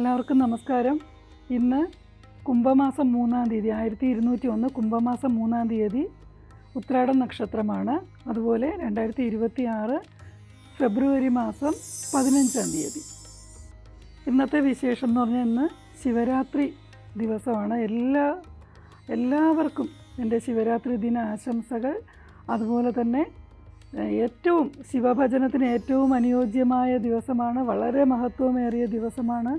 എല്ലാവർക്കും നമസ്കാരം. ഇന്ന് കുംഭമാസം 3-ാം തീയതി 1201 കുംഭമാസം 3-ാം തീയതി ഉത്രാടം നക്ഷത്രമാണ്. അതുപോലെ 2026 ഫെബ്രുവരി മാസം 15-ാം തീയതി. ഇന്നത്തെ വിശേഷം എന്ന് പറഞ്ഞാൽ ഇന്ന് ശിവരാത്രി ദിവസമാണ്. എല്ലാവർക്കും എൻ്റെ ശിവരാത്രി ദിന ആശംസകൾ. അതുപോലെ തന്നെ ഏറ്റവും ശിവഭജനത്തിന് ഏറ്റവും അനുയോജ്യമായ ദിവസമാണ്, വളരെ മഹത്വമേറിയ ദിവസമാണ്.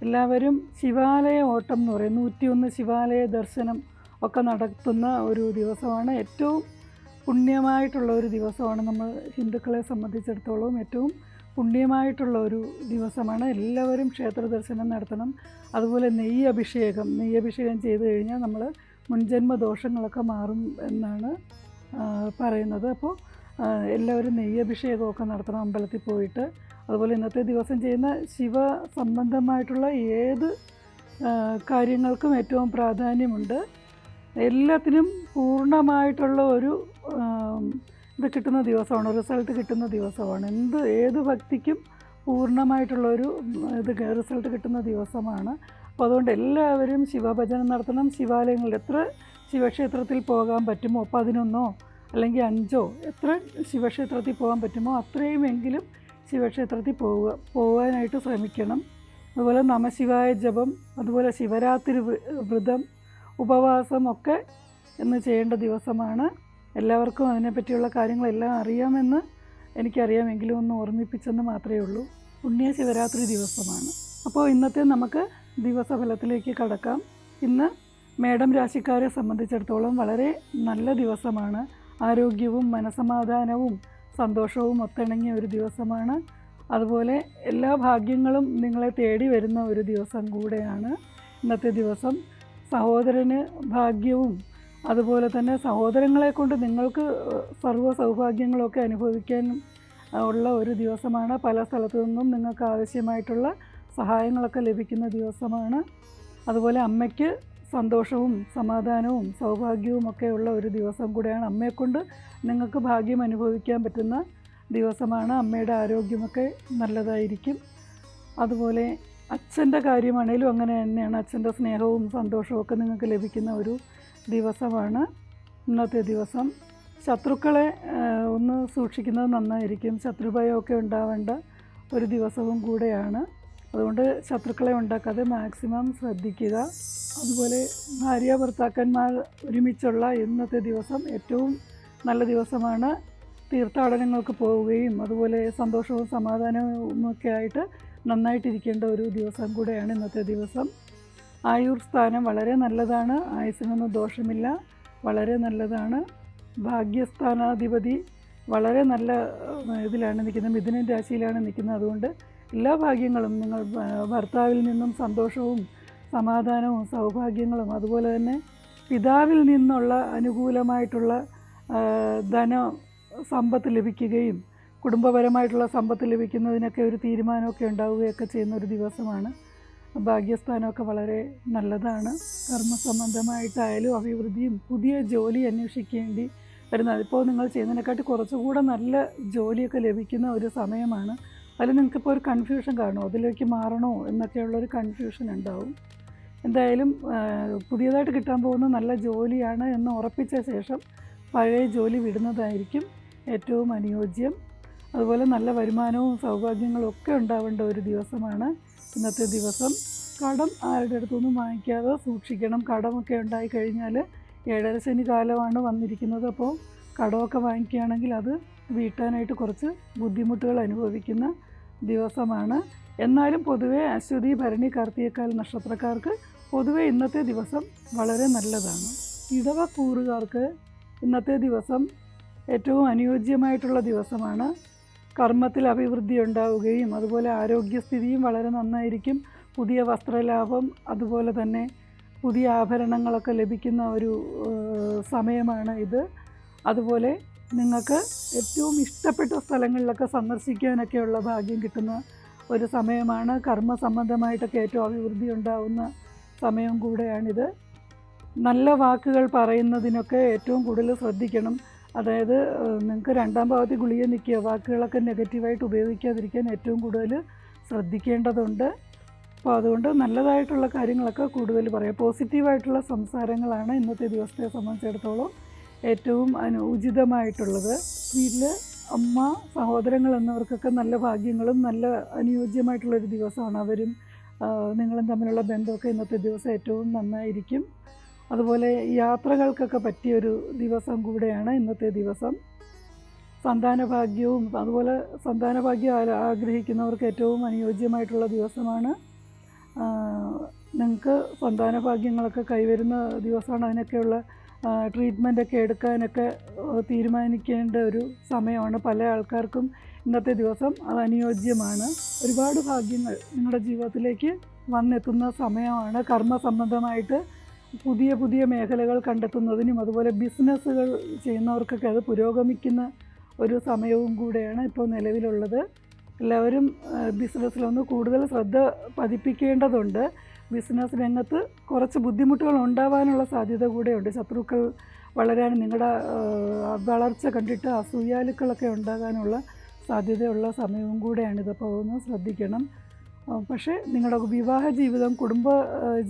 എല്ലാവരും ശിവാലയ ഓട്ടം എന്ന് പറയും, 101 ശിവാലയ ദർശനം ഒക്കെ നടത്തുന്ന ഒരു ദിവസമാണ്. ഏറ്റവും പുണ്യമായിട്ടുള്ള ഒരു ദിവസമാണ്. നമ്മൾ ഹിന്ദുക്കളെ സംബന്ധിച്ചിടത്തോളം ഏറ്റവും പുണ്യമായിട്ടുള്ള ഒരു ദിവസമാണ്. എല്ലാവരും ക്ഷേത്ര ദർശനം നടത്തണം. അതുപോലെ നെയ്യഭിഷേകം ചെയ്തു കഴിഞ്ഞാൽ നമ്മൾ മുൻജന്മ ദോഷങ്ങളൊക്കെ മാറും എന്നാണ് പറയുന്നത്. അപ്പോൾ എല്ലാവരും നെയ്യഭിഷേകമൊക്കെ നടത്തണം അമ്പലത്തിൽ പോയിട്ട്. അതുപോലെ ഇന്നത്തെ ദിവസം ചെയ്യുന്ന ശിവ സംബന്ധമായിട്ടുള്ള ഏത് കാര്യങ്ങൾക്കും ഏറ്റവും പ്രാധാന്യമുണ്ട്. എല്ലാത്തിനും പൂർണ്ണമായിട്ടുള്ള ഒരു ഇത് കിട്ടുന്ന ദിവസമാണ്, റിസൾട്ട് കിട്ടുന്ന ദിവസമാണ്. ഏത് ഭക്തിക്കും പൂർണ്ണമായിട്ടുള്ളൊരു റിസൾട്ട് കിട്ടുന്ന ദിവസമാണ്. അപ്പോൾ അതുകൊണ്ട് എല്ലാവരും ശിവഭജനം നടത്തണം. ശിവാലയങ്ങളിൽ എത്ര ശിവക്ഷേത്രത്തിൽ പോകാൻ പറ്റുമോ, 11 അല്ലെങ്കിൽ 5 എത്ര ശിവക്ഷേത്രത്തിൽ പോകാൻ പറ്റുമോ അത്രയുമെങ്കിലും ശിവക്ഷേത്രത്തിൽ പോകാനായിട്ട് ശ്രമിക്കണം. അതുപോലെ നമശിവായ ജപം, അതുപോലെ ശിവരാത്രി വ്രതം, ഉപവാസം ഒക്കെ ഇന്ന് ചെയ്യേണ്ട ദിവസമാണ്. എല്ലാവർക്കും അതിനെപ്പറ്റിയുള്ള കാര്യങ്ങളെല്ലാം അറിയാമെന്ന് എനിക്കറിയാമെങ്കിലും ഒന്ന് ഓർമ്മിപ്പിച്ചെന്ന് മാത്രമേ ഉള്ളൂ. പുണ്യ ശിവരാത്രി ദിവസമാണ്. അപ്പോൾ ഇന്നത്തെ നമുക്ക് ദിവസഫലത്തിലേക്ക് കടക്കാം. ഇന്ന് മേടം രാശിക്കാരെ സംബന്ധിച്ചിടത്തോളം വളരെ നല്ല ദിവസമാണ്. ആരോഗ്യവും മനസമാധാനവും സന്തോഷവും ഒത്തിണങ്ങിയ ഒരു ദിവസമാണ്. അതുപോലെ എല്ലാ ഭാഗ്യങ്ങളും നിങ്ങളെ തേടി വരുന്ന ഒരു ദിവസം കൂടെയാണ് ഇന്നത്തെ ദിവസം. സഹോദരന് ഭാഗ്യവും അതുപോലെ തന്നെ സഹോദരങ്ങളെ കൊണ്ട് നിങ്ങൾക്ക് സർവ്വ സൗഭാഗ്യങ്ങളൊക്കെ അനുഭവിക്കാൻ ഉള്ള ഒരു ദിവസമാണ്. പല സ്ഥലത്തു നിന്നും നിങ്ങൾക്ക് ആവശ്യമായിട്ടുള്ള സഹായങ്ങളൊക്കെ ലഭിക്കുന്ന ദിവസമാണ്. അതുപോലെ അമ്മയ്ക്ക് സന്തോഷവും സമാധാനവും സൗഭാഗ്യവും ഒക്കെ ഉള്ള ഒരു ദിവസം കൂടെയാണ്. അമ്മയെക്കൊണ്ട് നിങ്ങൾക്ക് ഭാഗ്യം അനുഭവിക്കാൻ പറ്റുന്ന ദിവസമാണ്. അമ്മയുടെ ആരോഗ്യമൊക്കെ നല്ലതായിരിക്കും. അതുപോലെ അച്ഛൻ്റെ കാര്യമാണേലും അങ്ങനെ തന്നെയാണ്. അച്ഛൻ്റെ സ്നേഹവും സന്തോഷവും ഒക്കെ നിങ്ങൾക്ക് ലഭിക്കുന്ന ഒരു ദിവസമാണ് ഇന്നത്തെ ദിവസം. ശത്രുക്കളെ ഒന്ന് സൂക്ഷിക്കുന്നത് നന്നായിരിക്കും. ശത്രുഭയമൊക്കെ ഉണ്ടാവേണ്ട ഒരു ദിവസവും കൂടെയാണ്. അതുകൊണ്ട് ശത്രുക്കളെ ഉണ്ടാക്കാതെ മാക്സിമം ശ്രദ്ധിക്കുക. അതുപോലെ ഭാര്യ ഭർത്താക്കന്മാർ ഒരുമിച്ചുള്ള ഇന്നത്തെ ദിവസം ഏറ്റവും നല്ല ദിവസമാണ്. തീർത്ഥാടനങ്ങൾക്ക് പോവുകയും അതുപോലെ സന്തോഷവും സമാധാനവും ഒക്കെ ആയിട്ട് നന്നായിട്ടിരിക്കേണ്ട ഒരു ദിവസം കൂടെയാണ് ഇന്നത്തെ ദിവസം. ആയുർ സ്ഥാനം വളരെ നല്ലതാണ്. ആയുസ്സിനൊന്നും ദോഷമില്ല, വളരെ നല്ലതാണ്. ഭാഗ്യസ്ഥാനാധിപതി വളരെ നല്ല ഇതിലാണ് നിൽക്കുന്നത്, മിഥുന രാശിയിലാണ് നിൽക്കുന്നത്. അതുകൊണ്ട് എല്ലാ ഭാഗ്യങ്ങളും നിങ്ങൾ ഭർത്താവിൽ നിന്നും സന്തോഷവും സമാധാനവും സൗഭാഗ്യങ്ങളും അതുപോലെ തന്നെ പിതാവിൽ നിന്നുള്ള അനുകൂലമായിട്ടുള്ള സമ്പത്ത് ലഭിക്കുകയും കുടുംബപരമായിട്ടുള്ള സമ്പത്ത് ലഭിക്കുന്നതിനൊക്കെ ഒരു തീരുമാനമൊക്കെ ഉണ്ടാവുകയൊക്കെ ചെയ്യുന്ന ഒരു ദിവസമാണ്. ഭാഗ്യസ്ഥാനമൊക്കെ വളരെ നല്ലതാണ്. കർമ്മസംബന്ധമായിട്ടായാലും അഭിവൃദ്ധിയും പുതിയ ജോലി അന്വേഷിക്കേണ്ടി വരുന്നത്, ഇപ്പോൾ നിങ്ങൾ ചെയ്യുന്നതിനെക്കാട്ടി കുറച്ചുകൂടെ നല്ല ജോലിയൊക്കെ ലഭിക്കുന്ന ഒരു സമയമാണ്. അതിൽ നിങ്ങൾക്കിപ്പോൾ ഒരു കൺഫ്യൂഷൻ കാണുമോ, അതിലേക്ക് മാറണോ എന്നൊക്കെയുള്ളൊരു കൺഫ്യൂഷൻ ഉണ്ടാവും. എന്തായാലും പുതിയതായിട്ട് കിട്ടാൻ പോകുന്ന നല്ല ജോലിയാണ് എന്ന് ഉറപ്പിച്ച ശേഷം പഴയ ജോലി വിടുന്നതായിരിക്കും ഏറ്റവും അനുയോജ്യം. അതുപോലെ നല്ല വരുമാനവും സൗഭാഗ്യങ്ങളും ഒക്കെ ഉണ്ടാവേണ്ട ഒരു ദിവസമാണ് ഇന്നത്തെ ദിവസം. കടം ആരുടെ അടുത്തൊന്നും വാങ്ങിക്കാതെ സൂക്ഷിക്കണം. കടമൊക്കെ ഉണ്ടായിക്കഴിഞ്ഞാൽ 7ര ശനി കാലമാണ് വന്നിരിക്കുന്നത്. അപ്പോൾ കടമൊക്കെ വാങ്ങിക്കുകയാണെങ്കിൽ അത് വീട്ടാനായിട്ട് കുറച്ച് ബുദ്ധിമുട്ടുകൾ അനുഭവിക്കുന്ന ദിവസമാണ്. എന്നാലും പൊതുവേ അശ്വതി, ഭരണി, കാർത്തികക്കാൽ നക്ഷത്രക്കാർക്ക് പൊതുവേ ഇന്നത്തെ ദിവസം വളരെ നല്ലതാണ്. ഇടവക്കൂറുകാർക്ക് ഇന്നത്തെ ദിവസം ഏറ്റവും അനുയോജ്യമായിട്ടുള്ള ദിവസമാണ്. കർമ്മത്തിൽ അഭിവൃദ്ധി ഉണ്ടാവുകയും അതുപോലെ ആരോഗ്യസ്ഥിതിയും വളരെ നന്നായിരിക്കും. പുതിയ വസ്ത്രലാഭം അതുപോലെ തന്നെ പുതിയ ആഭരണങ്ങളൊക്കെ ലഭിക്കുന്ന ഒരു സമയമാണ് ഇത്. അതുപോലെ നിങ്ങൾക്ക് ഏറ്റവും ഇഷ്ടപ്പെട്ട സ്ഥലങ്ങളിലൊക്കെ സന്ദർശിക്കാനൊക്കെയുള്ള ഭാഗ്യം കിട്ടുന്ന ഒരു സമയമാണ്. കർമ്മ സംബന്ധമായിട്ടൊക്കെ ഏറ്റവും അഭിവൃദ്ധി ഉണ്ടാവുന്ന സമയം കൂടെയാണിത്. നല്ല വാക്കുകൾ പറയുന്നതിനൊക്കെ ഏറ്റവും കൂടുതൽ ശ്രദ്ധിക്കണം. അതായത് നിങ്ങൾക്ക് 2ാം ഭാവത്തിൽ ഗുളിക നിൽക്കുക, വാക്കുകളൊക്കെ നെഗറ്റീവായിട്ട് ഉപയോഗിക്കാതിരിക്കാൻ ഏറ്റവും കൂടുതൽ ശ്രദ്ധിക്കേണ്ടതുണ്ട്. അപ്പോൾ അതുകൊണ്ട് നല്ലതായിട്ടുള്ള കാര്യങ്ങളൊക്കെ കൂടുതൽ പറയാം. പോസിറ്റീവായിട്ടുള്ള സംസാരങ്ങളാണ് ഇന്നത്തെ ദിവസത്തെ സംബന്ധിച്ചിടത്തോളം ഏറ്റവും ഉചിതമായിട്ടുള്ളത്. വീട്ടിൽ അമ്മ, സഹോദരങ്ങൾ എന്നിവർക്കൊക്കെ നല്ല ഭാഗ്യങ്ങളും നല്ല അനുയോജ്യമായിട്ടുള്ളൊരു ദിവസമാണ്. അവരും നിങ്ങളും തമ്മിലുള്ള ബന്ധമൊക്കെ ഇന്നത്തെ ദിവസം ഏറ്റവും നന്നായിരിക്കും. അതുപോലെ യാത്രകൾക്കൊക്കെ പറ്റിയൊരു ദിവസം കൂടെയാണ് ഇന്നത്തെ ദിവസം. സന്താനഭാഗ്യവും അതുപോലെ സന്താനഭാഗ്യം ആഗ്രഹിക്കുന്നവർക്ക് ഏറ്റവും അനുയോജ്യമായിട്ടുള്ള ദിവസമാണ്. നിങ്ങൾക്ക് സന്താനഭാഗ്യങ്ങളൊക്കെ കൈവരുന്ന ദിവസമാണ്. അതിനൊക്കെയുള്ള ട്രീറ്റ്മെൻറ്റൊക്കെ എടുക്കാനൊക്കെ തീരുമാനിക്കേണ്ട ഒരു സമയമാണ്. പല ആൾക്കാർക്കും ഇന്നത്തെ ദിവസം അത് അനുയോജ്യമാണ്. ഒരുപാട് ഭാഗ്യങ്ങൾ നിങ്ങളുടെ ജീവിതത്തിലേക്ക് വന്നെത്തുന്ന സമയമാണ്. കർമ്മസംബന്ധമായിട്ട് പുതിയ പുതിയ മേഖലകൾ കണ്ടെത്തുന്നതിനും അതുപോലെ ബിസിനസ്സുകൾ ചെയ്യുന്നവർക്കൊക്കെ അത് പുരോഗമിക്കുന്ന ഒരു സമയവും കൂടെയാണ് ഇപ്പോൾ നിലവിലുള്ളത്. എല്ലാവരും ബിസിനസ്സിലൊന്ന് കൂടുതൽ ശ്രദ്ധ പതിപ്പിക്കേണ്ടതുണ്ട്. ബിസിനസ് രംഗത്ത് കുറച്ച് ബുദ്ധിമുട്ടുകൾ ഉണ്ടാവാനുള്ള സാധ്യത കൂടെയുണ്ട്. ശത്രുക്കൾ വളരാൻ, നിങ്ങളുടെ വളർച്ച കണ്ടിട്ട് അസൂയാലുക്കളൊക്കെ ഉണ്ടാകാനുള്ള സാധ്യതയുള്ള സമയവും കൂടെയാണിത്. അപ്പോൾ അതൊന്ന് ശ്രദ്ധിക്കണം. പക്ഷേ നിങ്ങളുടെ വിവാഹ ജീവിതം, കുടുംബ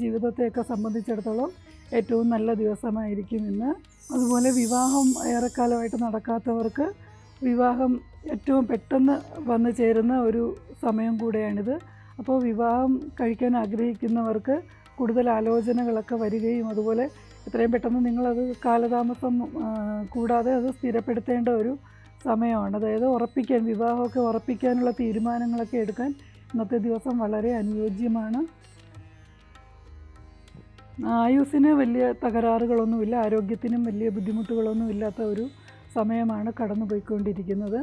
ജീവിതത്തെയൊക്കെ സംബന്ധിച്ചിടത്തോളം ഏറ്റവും നല്ല ദിവസമായിരിക്കും ഇന്ന്. അതുപോലെ വിവാഹം ഏറെക്കാലമായിട്ട് നടക്കാത്തവർക്ക് വിവാഹം ഏറ്റവും പെട്ടെന്ന് വന്നു ചേരുന്ന ഒരു സമയം കൂടെയാണിത്. അപ്പോൾ വിവാഹം കഴിക്കാൻ ആഗ്രഹിക്കുന്നവർക്ക് കൂടുതൽ ആലോചനകളൊക്കെ വരികയും അതുപോലെ എത്രയും പെട്ടെന്ന് നിങ്ങളത് കാലതാമസം കൂടാതെ അത് സ്ഥിരപ്പെടുത്തേണ്ട ഒരു സമയമാണ്. അതായത് വിവാഹമൊക്കെ ഉറപ്പിക്കാനുള്ള തീരുമാനങ്ങളൊക്കെ എടുക്കാൻ ഇന്നത്തെ ദിവസം വളരെ അനുയോജ്യമാണ്. ആയുസ്സിന് വലിയ തകരാറുകളൊന്നുമില്ല, ആരോഗ്യത്തിനും വലിയ ബുദ്ധിമുട്ടുകളൊന്നും ഇല്ലാത്ത ഒരു സമയമാണ് കടന്നു പോയിക്കൊണ്ടിരിക്കുന്നത്.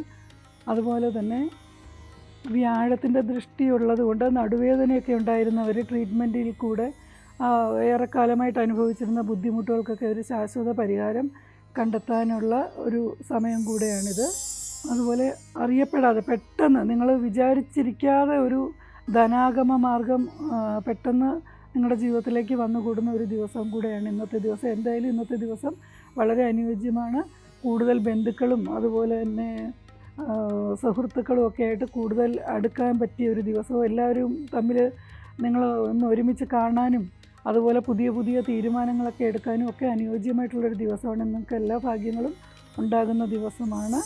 അതുപോലെ തന്നെ വ്യാഴത്തിൻ്റെ ദൃഷ്ടിയുള്ളത് കൊണ്ട് നടുവേദനയൊക്കെ ഉണ്ടായിരുന്നവർ ട്രീറ്റ്മെൻറ്റിൽ കൂടെ ഏറെക്കാലമായിട്ട് അനുഭവിച്ചിരുന്ന ബുദ്ധിമുട്ടുകൾക്കൊക്കെ ഒരു ശാശ്വത പരിഹാരം കണ്ടെത്താനുള്ള ഒരു സമയം കൂടെയാണിത്. അതുപോലെ അറിയപ്പെടാതെ പെട്ടെന്ന് നിങ്ങൾ വിചാരിച്ചിരിക്കാതെ ഒരു ധനാഗമ മാർഗം പെട്ടെന്ന് നിങ്ങളുടെ ജീവിതത്തിലേക്ക് വന്നുകൂടുന്ന ഒരു ദിവസം കൂടെയാണ് ഇന്നത്തെ ദിവസം. എന്തായാലും ഇന്നത്തെ ദിവസം വളരെ അനുയോജ്യമാണ്. കൂടുതൽ ബന്ധുക്കളും അതുപോലെ തന്നെ സുഹൃത്തുക്കളും ഒക്കെ ആയിട്ട് കൂടുതൽ അടുക്കാൻ പറ്റിയ ഒരു ദിവസവും, എല്ലാവരും തമ്മിൽ നിങ്ങൾ ഒന്ന് ഒരുമിച്ച് കാണാനും അതുപോലെ പുതിയ പുതിയ തീരുമാനങ്ങളൊക്കെ എടുക്കാനും ഒക്കെ അനുയോജ്യമായിട്ടുള്ളൊരു ദിവസമാണ്. നിങ്ങൾക്ക് എല്ലാ ഭാഗ്യങ്ങളും ഉണ്ടാകുന്ന ദിവസമാണ്.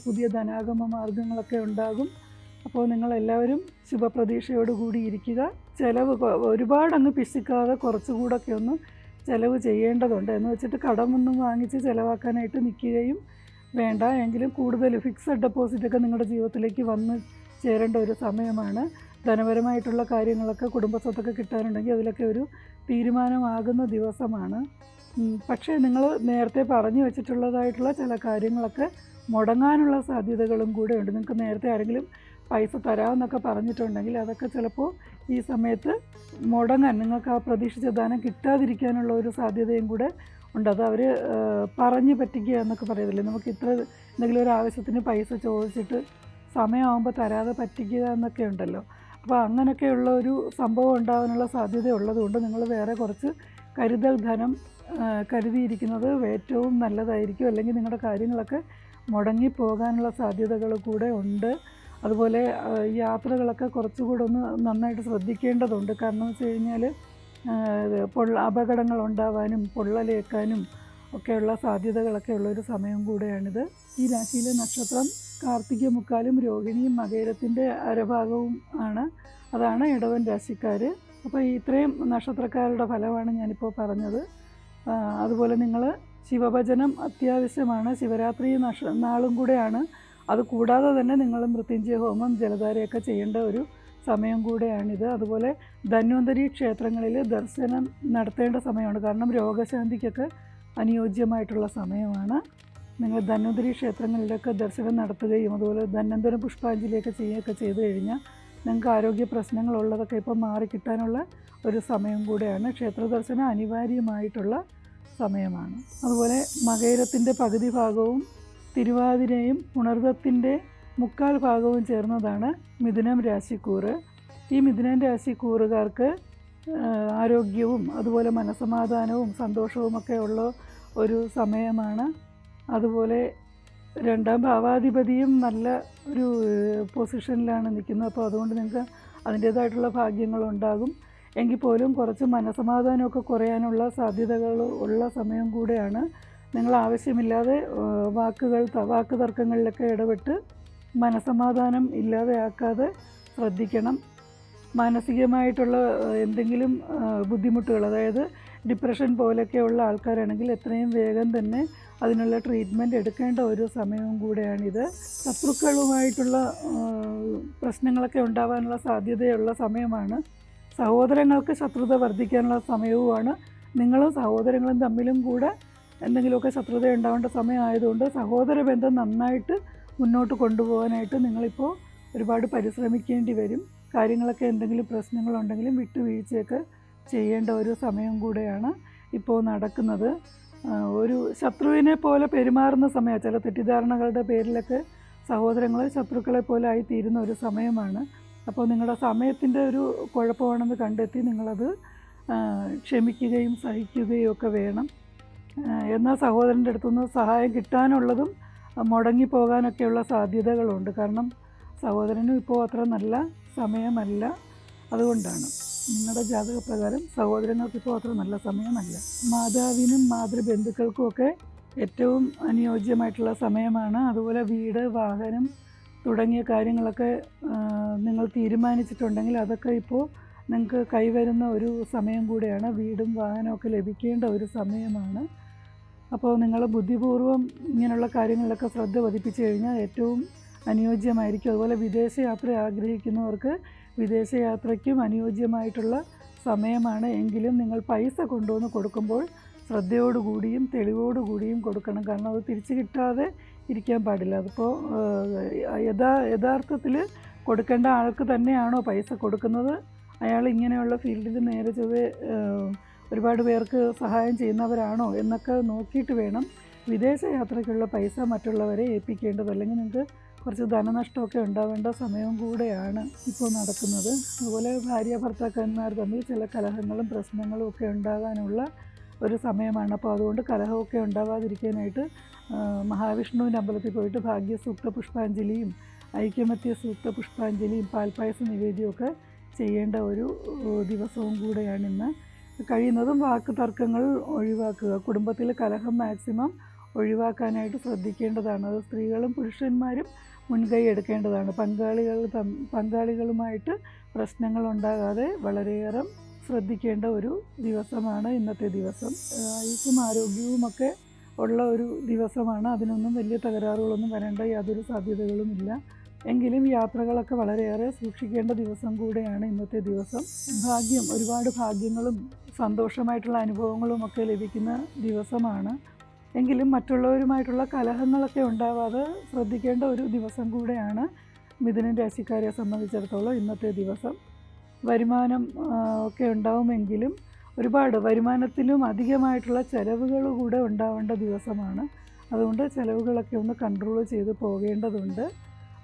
പുതിയ ധനാഗമ മാർഗങ്ങളൊക്കെ ഉണ്ടാകും. അപ്പോൾ നിങ്ങളെല്ലാവരും ശുഭപ്രതീക്ഷയോടുകൂടി ഇരിക്കുക. ചിലവ് ഒരുപാടങ്ങ് പിശിക്കാതെ കുറച്ചുകൂടൊക്കെ ഒന്ന് ചിലവ് ചെയ്യേണ്ടതുണ്ട്. എന്ന് വെച്ചിട്ട് കടമൊന്നും വാങ്ങിച്ച് ചിലവാക്കാനായിട്ട് നിൽക്കുകയും വേണ്ട. എങ്കിലും കൂടുതൽ ഫിക്സഡ് ഡെപ്പോസിറ്റൊക്കെ നിങ്ങളുടെ ജീവിതത്തിലേക്ക് വന്ന് ചേരേണ്ട ഒരു സമയമാണ്. ധനപരമായിട്ടുള്ള കാര്യങ്ങളൊക്കെ, കുടുംബസ്വത്തൊക്കെ കിട്ടാനുണ്ടെങ്കിൽ അതിലൊക്കെ ഒരു തീരുമാനമാകുന്ന ദിവസമാണ്. പക്ഷേ നിങ്ങൾ നേരത്തെ പറഞ്ഞു വെച്ചിട്ടുള്ളതായിട്ടുള്ള ചില കാര്യങ്ങളൊക്കെ മുടങ്ങാനുള്ള സാധ്യതകളും കൂടെ ഉണ്ട്. നിങ്ങൾക്ക് നേരത്തെ ആരെങ്കിലും പൈസ തരാമെന്നൊക്കെ പറഞ്ഞിട്ടുണ്ടെങ്കിൽ അതൊക്കെ ചിലപ്പോൾ ഈ സമയത്ത് മുടങ്ങാൻ, നിങ്ങൾക്ക് ആ പ്രതീക്ഷിച്ച ധനം കിട്ടാതിരിക്കാനുള്ള ഒരു സാധ്യതയും കൂടെ ഉണ്ട്. അത് അവർ പറഞ്ഞ് പറ്റിക്കുക എന്നൊക്കെ പറയത്തില്ലേ, നമുക്ക് ഇത്ര എന്തെങ്കിലും ഒരു ആവശ്യത്തിന് പൈസ ചോദിച്ചിട്ട് സമയമാകുമ്പോൾ തരാതെ പറ്റിക്കുക എന്നൊക്കെ ഉണ്ടല്ലോ. അപ്പോൾ അങ്ങനെയൊക്കെയുള്ള ഒരു സംഭവം ഉണ്ടാകാനുള്ള സാധ്യത ഉള്ളതുകൊണ്ട് നിങ്ങൾ വേറെ കുറച്ച് കരുതൽ ധനം കരുതിയിരിക്കുന്നത് ഏറ്റവും നല്ലതായിരിക്കും. അല്ലെങ്കിൽ നിങ്ങളുടെ കാര്യങ്ങളൊക്കെ മുടങ്ങിപ്പോകാനുള്ള സാധ്യതകൾ കൂടെ ഉണ്ട്. അതുപോലെ യാത്രകളൊക്കെ കുറച്ചുകൂടെ ഒന്ന് നന്നായിട്ട് ശ്രദ്ധിക്കേണ്ടതുണ്ട്. കാരണം എന്ന് വെച്ച് കഴിഞ്ഞാൽ അപകടങ്ങൾ ഉണ്ടാവാനും പൊള്ളലേക്കാനും ഒക്കെയുള്ള സാധ്യതകളൊക്കെ ഉള്ളൊരു സമയം കൂടെയാണിത്. ഈ രാശിയിലെ നക്ഷത്രം കാർത്തിക മുക്കാലും രോഹിണിയും മകയിരത്തിൻ്റെ അരഭാഗവും ആണ്. അതാണ് ഇടവൻ രാശിക്കാർ. അപ്പോൾ ഇത്രയും നക്ഷത്രക്കാരുടെ ഫലമാണ് ഞാനിപ്പോൾ പറഞ്ഞത്. അതുപോലെ നിങ്ങൾ ശിവഭജനം അത്യാവശ്യമാണ്. ശിവരാത്രി നാളും കൂടെയാണ്. അത് കൂടാതെ തന്നെ നിങ്ങൾ മൃത്യുഞ്ജയ ഹോമം, ജലധാരയൊക്കെ ചെയ്യേണ്ട ഒരു സമയം കൂടെയാണിത്. അതുപോലെ ധന്വന്തരി ക്ഷേത്രങ്ങളിൽ ദർശനം നടത്തേണ്ട സമയമാണ്. കാരണം രോഗശാന്തിക്കൊക്കെ അനുയോജ്യമായിട്ടുള്ള സമയമാണ്. നിങ്ങൾ ധന്വന്തരി ക്ഷേത്രങ്ങളിലൊക്കെ ദർശനം നടത്തുകയും അതുപോലെ ധന്വന്തര പുഷ്പാഞ്ജലിയൊക്കെ ചെയ്യുകയൊക്കെ ചെയ്തു കഴിഞ്ഞാൽ നിങ്ങൾക്ക് ആരോഗ്യ പ്രശ്നങ്ങളുള്ളതൊക്കെ ഇപ്പം മാറിക്കിട്ടാനുള്ള ഒരു സമയം കൂടെയാണ്. ക്ഷേത്ര ദർശനം അനിവാര്യമായിട്ടുള്ള സമയമാണ്. അതുപോലെ മകയിരത്തിൻ്റെ പകുതി ഭാഗവും തിരുവാതിരയും പുണർദത്തിൻ്റെ മുക്കാൽ ഭാഗവും ചേർന്നതാണ് മിഥുനം രാശിക്കൂറ്. ഈ മിഥുനം രാശിക്കൂറുകാർക്ക് ആരോഗ്യവും അതുപോലെ മനസ്സമാധാനവും സന്തോഷവുമൊക്കെ ഉള്ള ഒരു സമയമാണ്. അതുപോലെ രണ്ടാം ഭാവാധിപതിയും നല്ല ഒരു പൊസിഷനിലാണ് നിൽക്കുന്നത്. അപ്പോൾ അതുകൊണ്ട് നിങ്ങൾക്ക് അതിൻ്റേതായിട്ടുള്ള ഭാഗ്യങ്ങളുണ്ടാകും. എങ്കിൽ പോലും കുറച്ച് മനസമാധാനമൊക്കെ കുറയാനുള്ള സാധ്യതകൾ ഉള്ള സമയം കൂടെയാണ്. നിങ്ങൾ ആവശ്യമില്ലാതെ വാക്ക് തർക്കങ്ങളിലൊക്കെ ഇടപെട്ട് മനസമാധാനം ഇല്ലാതെയാക്കാതെ ശ്രദ്ധിക്കണം. മാനസികമായിട്ടുള്ള എന്തെങ്കിലും ബുദ്ധിമുട്ടുകൾ, അതായത് ഡിപ്രഷൻ പോലെയൊക്കെയുള്ള ആൾക്കാരാണെങ്കിൽ എത്രയും വേഗം തന്നെ അതിനുള്ള ട്രീറ്റ്മെൻറ്റ് എടുക്കേണ്ട ഒരു സമയവും കൂടെയാണിത്. ശത്രുക്കളുമായിട്ടുള്ള പ്രശ്നങ്ങളൊക്കെ ഉണ്ടാകാനുള്ള സാധ്യതയുള്ള സമയമാണ്. സഹോദരങ്ങൾക്ക് ശത്രുത വർദ്ധിക്കാനുള്ള സമയവുമാണ്. നിങ്ങളും സഹോദരങ്ങളും തമ്മിലും കൂടെ എന്തെങ്കിലുമൊക്കെ ശത്രുത ഉണ്ടാവേണ്ട സമയമായതുകൊണ്ട് സഹോദര ബന്ധം നന്നായിട്ട് മുന്നോട്ട് കൊണ്ടുപോകാനായിട്ട് നിങ്ങളിപ്പോൾ ഒരുപാട് പരിശ്രമിക്കേണ്ടി വരും. കാര്യങ്ങളൊക്കെ എന്തെങ്കിലും പ്രശ്നങ്ങളുണ്ടെങ്കിലും വിട്ടുവീഴ്ചയൊക്കെ ചെയ്യേണ്ട ഒരു സമയം കൂടെയാണ് ഇപ്പോൾ നടക്കുന്നത്. ഒരു ശത്രുവിനെ പോലെ പെരുമാറുന്ന സമയം, ചില തെറ്റിദ്ധാരണകളുടെ പേരിലൊക്കെ സഹോദരങ്ങൾ ശത്രുക്കളെ പോലെ ആയിത്തീരുന്ന ഒരു സമയമാണ്. അപ്പോൾ നിങ്ങളുടെ സമയത്തിൻ്റെ ഒരു കുഴപ്പമാണെന്ന് കണ്ടെത്തി നിങ്ങളത് ക്ഷമിക്കുകയും സഹിക്കുകയും ഒക്കെ വേണം. എന്നാൽ സഹോദരൻ്റെ അടുത്തുനിന്ന് സഹായം കിട്ടാനുള്ളതും മുടങ്ങിപ്പോകാനൊക്കെയുള്ള സാധ്യതകളുണ്ട്. കാരണം സഹോദരനും ഇപ്പോൾ അത്ര നല്ല സമയമല്ല. അതുകൊണ്ടാണ് നിങ്ങളുടെ ജാതകപ്രകാരം സഹോദരങ്ങൾക്കിപ്പോൾ അത്ര നല്ല സമയമല്ല. മാതാവിനും മാതൃബന്ധുക്കൾക്കുമൊക്കെ ഏറ്റവും അനുയോജ്യമായിട്ടുള്ള സമയമാണ്. അതുപോലെ വീട്, വാഹനം തുടങ്ങിയ കാര്യങ്ങളൊക്കെ നിങ്ങൾ തീരുമാനിച്ചിട്ടുണ്ടെങ്കിൽ അതൊക്കെ ഇപ്പോൾ നിങ്ങൾക്ക് കൈവരുന്ന ഒരു സമയം കൂടെയാണ്. വീടും വാഹനമൊക്കെ ലഭിക്കേണ്ട ഒരു സമയമാണ്. അപ്പോൾ നിങ്ങൾ ബുദ്ധിപൂർവ്വം ഇങ്ങനെയുള്ള കാര്യങ്ങളിലൊക്കെ ശ്രദ്ധ പതിപ്പിച്ചു കഴിഞ്ഞാൽ ഏറ്റവും അനുയോജ്യമായിരിക്കും. അതുപോലെ വിദേശയാത്ര ആഗ്രഹിക്കുന്നവർക്ക് വിദേശയാത്രയ്ക്കും അനുയോജ്യമായിട്ടുള്ള സമയമാണ്. എങ്കിലും നിങ്ങൾ പൈസ കൊണ്ടുവന്ന് കൊടുക്കുമ്പോൾ ശ്രദ്ധയോടുകൂടിയും തെളിവോടുകൂടിയും കൊടുക്കണം. കാരണം അത് തിരിച്ചു കിട്ടാതെ ഇരിക്കാൻ പാടില്ല. അതിപ്പോൾ യഥാർത്ഥത്തിൽ കൊടുക്കേണ്ട ആൾക്ക് തന്നെയാണോ പൈസ കൊടുക്കുന്നത്, അയാൾ ഇങ്ങനെയുള്ള ഫീൽഡിൽ നേരെ ചൊവ്വേ ഒരുപാട് പേർക്ക് സഹായം ചെയ്യുന്നവരാണോ എന്നൊക്കെ നോക്കിയിട്ട് വേണം വിദേശയാത്രയ്ക്കുള്ള പൈസ മറ്റുള്ളവരെ ഏൽപ്പിക്കേണ്ടത്. അല്ലെങ്കിൽ നിങ്ങൾക്ക് കുറച്ച് ധനനഷ്ടമൊക്കെ ഉണ്ടാവേണ്ട സമയവും കൂടെയാണ് ഇപ്പോൾ നടക്കുന്നത്. അതുപോലെ ഭാര്യ ഭർത്താക്കന്മാർ തമ്മിൽ ചില കലഹങ്ങളും പ്രശ്നങ്ങളും ഒക്കെ ഉണ്ടാകാനുള്ള ഒരു സമയമാണ്. അപ്പോൾ അതുകൊണ്ട് കലഹമൊക്കെ ഉണ്ടാവാതിരിക്കാനായിട്ട് മഹാവിഷ്ണുവിൻ്റെ അമ്പലത്തിൽ പോയിട്ട് ഭാഗ്യസൂക്ത പുഷ്പാഞ്ജലിയും ഐക്യമത്യ സൂക്ത പുഷ്പാഞ്ജലിയും പാൽപ്പായസ നിവേദ്യമൊക്കെ ചെയ്യേണ്ട ഒരു ദിവസവും കൂടെയാണിന്ന്. കഴിയുന്നതും വാക്ക് തർക്കങ്ങൾ ഒഴിവാക്കുക. കുടുംബത്തിൽ കലഹം മാക്സിമം ഒഴിവാക്കാനായിട്ട് ശ്രദ്ധിക്കേണ്ടതാണ്. അത് സ്ത്രീകളും പുരുഷന്മാരും മുൻകൈ എടുക്കേണ്ടതാണ്. പങ്കാളികളുമായിട്ട് പ്രശ്നങ്ങൾ ഉണ്ടാകാതെ വളരെയേറെ ശ്രദ്ധിക്കേണ്ട ഒരു ദിവസമാണ് ഇന്നത്തെ ദിവസം. ആയുസ്സും ആരോഗ്യവുമൊക്കെ ഉള്ള ഒരു ദിവസമാണ്. അതിനൊന്നും വലിയ തകരാറുകളൊന്നും വരേണ്ട യാതൊരു സാധ്യതകളുമില്ല. എങ്കിലും യാത്രകളൊക്കെ വളരെയേറെ സൂക്ഷിക്കേണ്ട ദിവസം കൂടെയാണ് ഇന്നത്തെ ദിവസം. ഒരുപാട് ഭാഗ്യങ്ങളും സന്തോഷമായിട്ടുള്ള അനുഭവങ്ങളും ഒക്കെ ലഭിക്കുന്ന ദിവസമാണ്. എങ്കിലും മറ്റുള്ളവരുമായിട്ടുള്ള കലഹങ്ങളൊക്കെ ഉണ്ടാവാതെ ശ്രദ്ധിക്കേണ്ട ഒരു ദിവസം കൂടെയാണ് മിഥുന രാശിക്കാരെ സംബന്ധിച്ചിടത്തോളം ഇന്നത്തെ ദിവസം. വരുമാനം ഒക്കെ ഉണ്ടാവുമെങ്കിലും ഒരുപാട് വരുമാനത്തിലും അധികമായിട്ടുള്ള ചിലവുകൾ കൂടെ ഉണ്ടാവേണ്ട ദിവസമാണ്. അതുകൊണ്ട് ചിലവുകളൊക്കെ ഒന്ന് കൺട്രോൾ ചെയ്ത് പോകേണ്ടതുണ്ട്.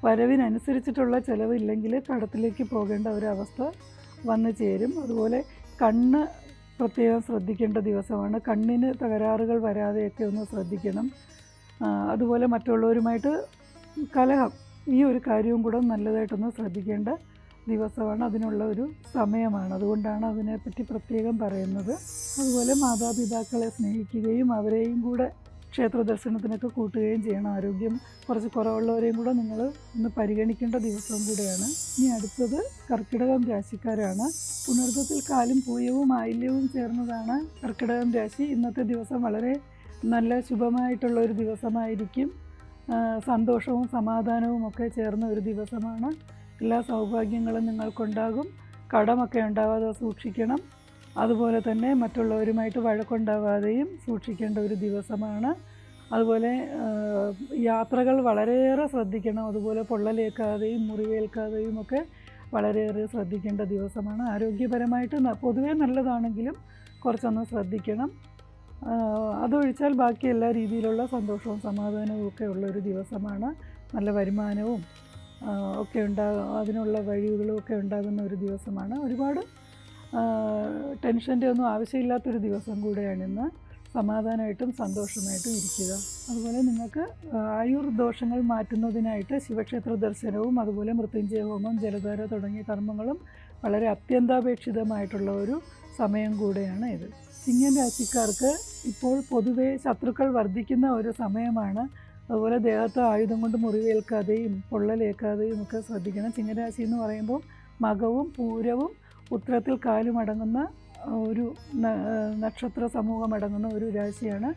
വരവിനനുസരിച്ചിട്ടുള്ള ചിലവില്ലെങ്കിൽ കടത്തിലേക്ക് പോകേണ്ട ഒരവസ്ഥ വന്നു ചേരും. അതുപോലെ കണ്ണ് പ്രത്യേകം ശ്രദ്ധിക്കേണ്ട ദിവസമാണ്. കണ്ണിന് തകരാറുകൾ വരാതെയൊക്കെ ഒന്ന് ശ്രദ്ധിക്കണം. അതുപോലെ മറ്റുള്ളവരുമായിട്ട് കലഹം, ഈ ഒരു കാര്യവും കൂടെ നല്ലതായിട്ടൊന്ന് ശ്രദ്ധിക്കേണ്ട ദിവസമാണ്. അതിനുള്ള ഒരു സമയമാണ്. അതുകൊണ്ടാണ് അതിനെപ്പറ്റി പ്രത്യേകം പറയുന്നത്. അതുപോലെ മാതാപിതാക്കളെ സ്നേഹിക്കുകയും അവരെയും കൂടെ ക്ഷേത്ര ദർശനത്തിനൊക്കെ കൂട്ടുകയും ചെയ്യണം. ആരോഗ്യം കുറച്ച് കുറവുള്ളവരെയും കൂടെ നിങ്ങൾ ഒന്ന് പരിഗണിക്കേണ്ട ദിവസവും കൂടെയാണ്. ഇനി അടുത്തത് കർക്കിടകം രാശിക്കാരാണ്. പുണർദത്തിൽ കാലും പൂയവും ആയില്യവും ചേർന്നതാണ് കർക്കിടകം രാശി. ഇന്നത്തെ ദിവസം വളരെ നല്ല ശുഭമായിട്ടുള്ള ഒരു ദിവസമായിരിക്കും. സന്തോഷവും സമാധാനവും ഒക്കെ ചേർന്ന ഒരു ദിവസമാണ്. എല്ലാ സൗഭാഗ്യങ്ങളും നിങ്ങൾക്കുണ്ടാകും. കടമൊക്കെ ഉണ്ടാവാതെ സൂക്ഷിക്കണം. അതുപോലെ തന്നെ മറ്റുള്ളവരുമായിട്ട് വഴക്കുണ്ടാവാതെയും സൂക്ഷിക്കേണ്ട ഒരു ദിവസമാണ്. അതുപോലെ യാത്രകൾ വളരെയേറെ ശ്രദ്ധിക്കണം. അതുപോലെ പൊള്ളലേൽക്കാതെയും മുറിവേൽക്കാതെയും ഒക്കെ വളരെയേറെ ശ്രദ്ധിക്കേണ്ട ദിവസമാണ്. ആരോഗ്യപരമായിട്ട് പൊതുവേ നല്ലതാണെങ്കിലും കുറച്ചൊന്ന് ശ്രദ്ധിക്കണം. അതൊഴിച്ചാൽ ബാക്കി എല്ലാ രീതിയിലുള്ള സന്തോഷവും സമാധാനവും ഒക്കെ ഉള്ളൊരു ദിവസമാണ്. നല്ല വരുമാനവും ഒക്കെ അതിനുള്ള വഴികളും ഒക്കെ ഉണ്ടാകുന്ന ഒരു ദിവസമാണ്. ഒരുപാട് ടെൻഷൻ്റെ ഒന്നും ആവശ്യമില്ലാത്തൊരു ദിവസം കൂടെയാണിന്ന്. സമാധാനമായിട്ടും സന്തോഷമായിട്ടും ഇരിക്കുക. അതുപോലെ നിങ്ങൾക്ക് ആയുർദോഷങ്ങൾ മാറ്റുന്നതിനായിട്ട് ശിവക്ഷേത്ര ദർശനവും അതുപോലെ മൃത്യുഞ്ജയ ഹോമം, ജലധാര തുടങ്ങിയ കർമ്മങ്ങളും വളരെ അത്യന്താപേക്ഷിതമായിട്ടുള്ള ഒരു സമയം കൂടെയാണ് ഇത്. ചിങ്ങൻ രാശിക്കാർക്ക് ഇപ്പോൾ പൊതുവെ ശത്രുക്കൾ വർദ്ധിക്കുന്ന ഒരു സമയമാണ്. അതുപോലെ ദേഹത്ത് ആയുധം കൊണ്ട് മുറിവേൽക്കാതെയും പൊള്ളലേൽക്കാതെയും ഒക്കെ ശ്രദ്ധിക്കണം. ചിങ്ങരാശി എന്ന് പറയുമ്പോൾ മകവും പൂരവും ഉത്രത്തിൽ കാലും അടങ്ങുന്ന ഒരു നക്ഷത്ര സമൂഹം അടങ്ങുന്ന ഒരു രാശിയാണ്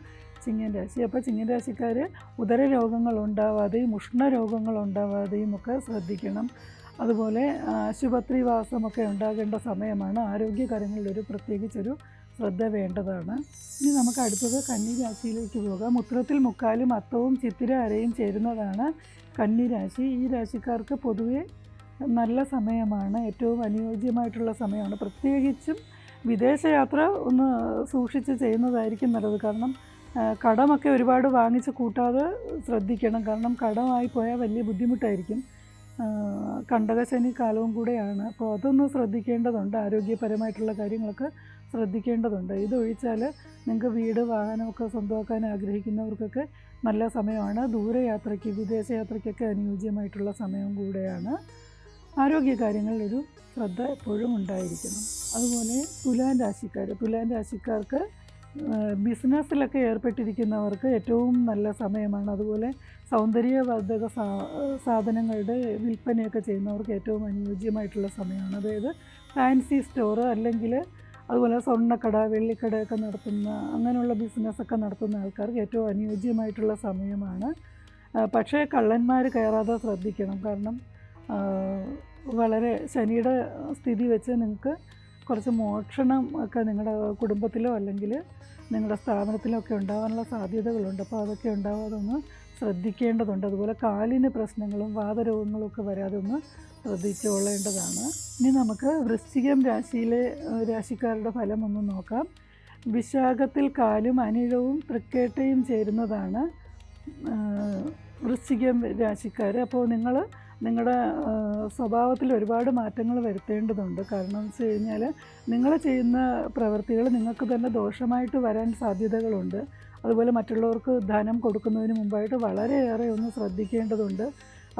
ചിങ്ങൻ രാശി. അപ്പോൾ ചിങ്ങൻ രാശിക്കാർ ഉദര രോഗങ്ങൾ ഉണ്ടാവാതെയും ഉഷ്ണരോഗങ്ങൾ ഉണ്ടാവാതെയും ഒക്കെ ശ്രദ്ധിക്കണം. അതുപോലെ ആശുപത്രി വാസമൊക്കെ ഉണ്ടാകേണ്ട സമയമാണ്. ആരോഗ്യകാര്യങ്ങളിലൊരു പ്രത്യേകിച്ചൊരു ശ്രദ്ധ വേണ്ടതാണ്. ഇനി നമുക്ക് അടുത്തത് കന്നി രാശിയിലേക്ക് പോകാം. ഉത്രത്തിൽ മുക്കാലും അത്തവും ചിത്തിര അരയും ചേരുന്നതാണ് കന്നി രാശി. ഈ രാശിക്കാർക്ക് പൊതുവെ നല്ല സമയമാണ്, ഏറ്റവും അനുയോജ്യമായിട്ടുള്ള സമയമാണ്. പ്രത്യേകിച്ചും വിദേശയാത്ര ഒന്ന് സൂക്ഷിച്ച് ചെയ്യുന്നതായിരിക്കും നല്ലത്. കാരണം കടമൊക്കെ ഒരുപാട് വാങ്ങിച്ച് കൂട്ടാതെ ശ്രദ്ധിക്കണം. കാരണം കടമായി പോയാൽ വലിയ ബുദ്ധിമുട്ടായിരിക്കും. കണ്ടകശനി കാലവും കൂടെയാണ്. അപ്പോൾ അതൊന്ന് ശ്രദ്ധിക്കേണ്ടതുണ്ട്. ആരോഗ്യപരമായിട്ടുള്ള കാര്യങ്ങളൊക്കെ ശ്രദ്ധിക്കേണ്ടതുണ്ട്. ഇതൊഴിച്ചാൽ നിങ്ങൾക്ക് വീട് വാഹനമൊക്കെ സ്വന്തമാക്കാൻ ആഗ്രഹിക്കുന്നവർക്കൊക്കെ നല്ല സമയമാണ്. ദൂരയാത്രയ്ക്ക് വിദേശയാത്രയ്ക്കൊക്കെ അനുയോജ്യമായിട്ടുള്ള സമയവും കൂടെയാണ്. ആരോഗ്യകാര്യങ്ങളിലൊരു ശ്രദ്ധ എപ്പോഴും ഉണ്ടായിരിക്കണം. അതുപോലെ തുലാൻ രാശിക്കാർക്ക് ബിസിനസ്സിലൊക്കെ ഏർപ്പെട്ടിരിക്കുന്നവർക്ക് ഏറ്റവും നല്ല സമയമാണ്. അതുപോലെ സൗന്ദര്യവർദ്ധക സാധനങ്ങളുടെ വിൽപ്പനയൊക്കെ ചെയ്യുന്നവർക്ക് ഏറ്റവും അനുയോജ്യമായിട്ടുള്ള സമയമാണ്. അതായത് ഫാൻസി സ്റ്റോർ അല്ലെങ്കിൽ അതുപോലെ സ്വർണ്ണക്കട, വെള്ളിക്കടയൊക്കെ നടത്തുന്ന അങ്ങനെയുള്ള ബിസിനസ്സൊക്കെ നടത്തുന്ന ആൾക്കാർക്ക് ഏറ്റവും അനുയോജ്യമായിട്ടുള്ള സമയമാണ്. പക്ഷേ കള്ളന്മാർ കയറാതെ ശ്രദ്ധിക്കണം. കാരണം വളരെ ശനിയുടെ സ്ഥിതി വെച്ച് നിങ്ങൾക്ക് കുറച്ച് മോഷണം ഒക്കെ നിങ്ങളുടെ കുടുംബത്തിലോ അല്ലെങ്കിൽ നിങ്ങളുടെ സ്ഥാപനത്തിലോ ഒക്കെ ഉണ്ടാകാനുള്ള സാധ്യതകളുണ്ട്. അപ്പോൾ അതൊക്കെ ഉണ്ടാവാതെ ഒന്ന് ശ്രദ്ധിക്കേണ്ടതുണ്ട്. അതുപോലെ കാലിന് പ്രശ്നങ്ങളും വാതരോഗങ്ങളും ഒക്കെ വരാതെ ഒന്ന് ശ്രദ്ധിച്ചുകൊള്ളേണ്ടതാണ്. ഇനി നമുക്ക് വൃശ്ചികം രാശിയിലെ രാശിക്കാരുടെ ഫലം ഒന്ന് നോക്കാം. വിശാഖത്തിൽ കാലും അനിഴവും തൃക്കേട്ടയും ചേരുന്നതാണ് വൃശ്ചികം രാശിക്കാർ. അപ്പോൾ നിങ്ങളുടെ സ്വഭാവത്തിൽ ഒരുപാട് മാറ്റങ്ങൾ വരുത്തേണ്ടതുണ്ട്. കാരണം എന്ന് വെച്ച് കഴിഞ്ഞാൽ നിങ്ങൾ ചെയ്യുന്ന പ്രവൃത്തികൾ നിങ്ങൾക്ക് തന്നെ ദോഷമായിട്ട് വരാൻ സാധ്യതകളുണ്ട്. അതുപോലെ മറ്റുള്ളവർക്ക് ധനം കൊടുക്കുന്നതിന് മുമ്പായിട്ട് വളരെയേറെ ഒന്ന് ശ്രദ്ധിക്കേണ്ടതുണ്ട്.